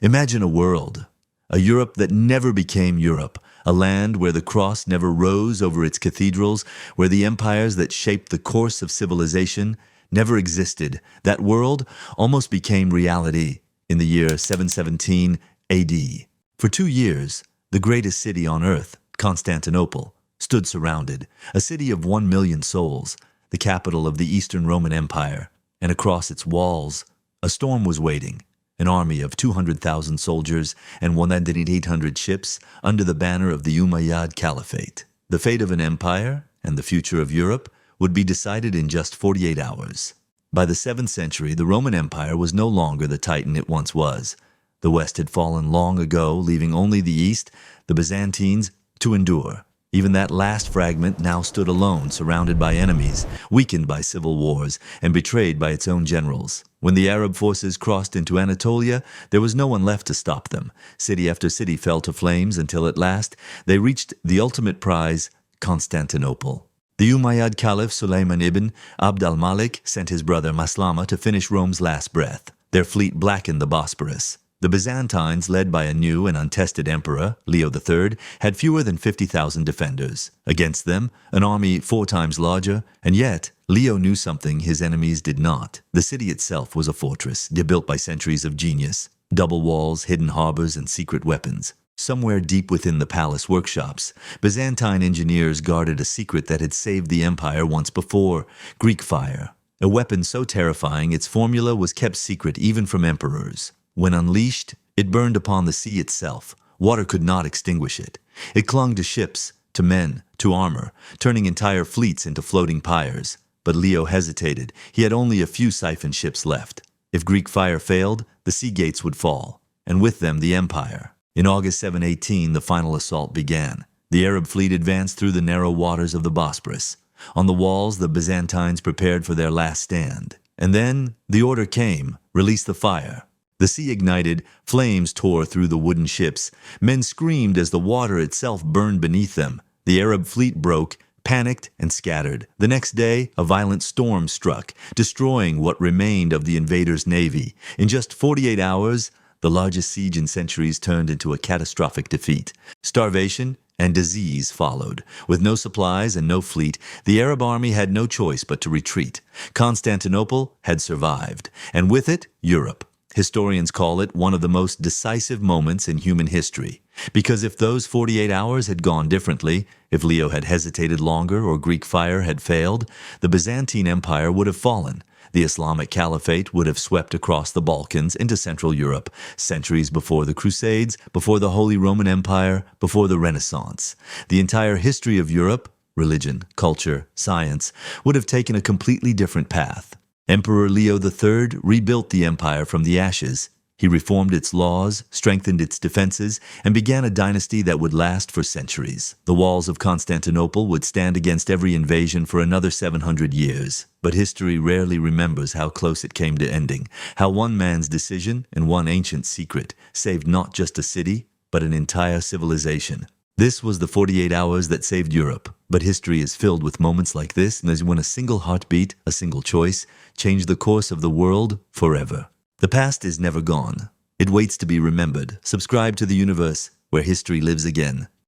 Imagine a Europe that never became Europe, a land where the cross never rose over its cathedrals, where the empires that shaped the course of civilization never existed. That world almost became reality in the year 717 AD. For 2 years, the greatest city on earth, Constantinople, stood surrounded, a city of 1 million souls, the capital of the Eastern Roman Empire, and across its walls, a storm was waiting. An army of 200,000 soldiers and 1,800 ships under the banner of the Umayyad Caliphate. The fate of an empire and the future of Europe would be decided in just 48 hours. By the 7th century, the Roman Empire was no longer the titan it once was. The West had fallen long ago, leaving only the East, the Byzantines, to endure. Even that last fragment now stood alone, surrounded by enemies, weakened by civil wars, and betrayed by its own generals. When the Arab forces crossed into Anatolia, there was no one left to stop them. City after city fell to flames until at last they reached the ultimate prize, Constantinople. The Umayyad Caliph Sulayman ibn Abd al-Malik sent his brother Maslama to finish Rome's last breath. Their fleet blackened the Bosporus. The Byzantines, led by a new and untested emperor, Leo III, had fewer than 50,000 defenders. Against them, an army 4 times larger, and yet, Leo knew something his enemies did not. The city itself was a fortress, built by centuries of genius. Double walls, hidden harbors, and secret weapons. Somewhere deep within the palace workshops, Byzantine engineers guarded a secret that had saved the empire once before: Greek fire. A weapon so terrifying its formula was kept secret even from emperors. When unleashed, it burned upon the sea itself. Water could not extinguish it. It clung to ships, to men, to armor, turning entire fleets into floating pyres. But Leo hesitated. He had only a few siphon ships left. If Greek fire failed, the sea gates would fall, and with them the empire. In August 718, the final assault began. The Arab fleet advanced through the narrow waters of the Bosporus. On the walls, the Byzantines prepared for their last stand. And then the order came: release the fire. The sea ignited, flames tore through the wooden ships. Men screamed as the water itself burned beneath them. The Arab fleet broke, panicked, and scattered. The next day, a violent storm struck, destroying what remained of the invaders' navy. In just 48 hours, the largest siege in centuries turned into a catastrophic defeat. Starvation and disease followed. With no supplies and no fleet, the Arab army had no choice but to retreat. Constantinople had survived, and with it, Europe. Historians call it one of the most decisive moments in human history. Because if those 48 hours had gone differently, if Leo had hesitated longer or Greek fire had failed, the Byzantine Empire would have fallen. The Islamic Caliphate would have swept across the Balkans into Central Europe, centuries before the Crusades, before the Holy Roman Empire, before the Renaissance. The entire history of Europe, religion, culture, science, would have taken a completely different path. Emperor Leo III rebuilt the empire from the ashes. He reformed its laws, strengthened its defenses, and began a dynasty that would last for centuries. The walls of Constantinople would stand against every invasion for another 700 years. But history rarely remembers how close it came to ending, how one man's decision and one ancient secret saved not just a city, but an entire civilization. This was the 48 hours that saved Europe, but history is filled with moments like this, and there's when a single heartbeat, a single choice, changed the course of the world forever. The past is never gone. It waits to be remembered. Subscribe to the universe, where history lives again.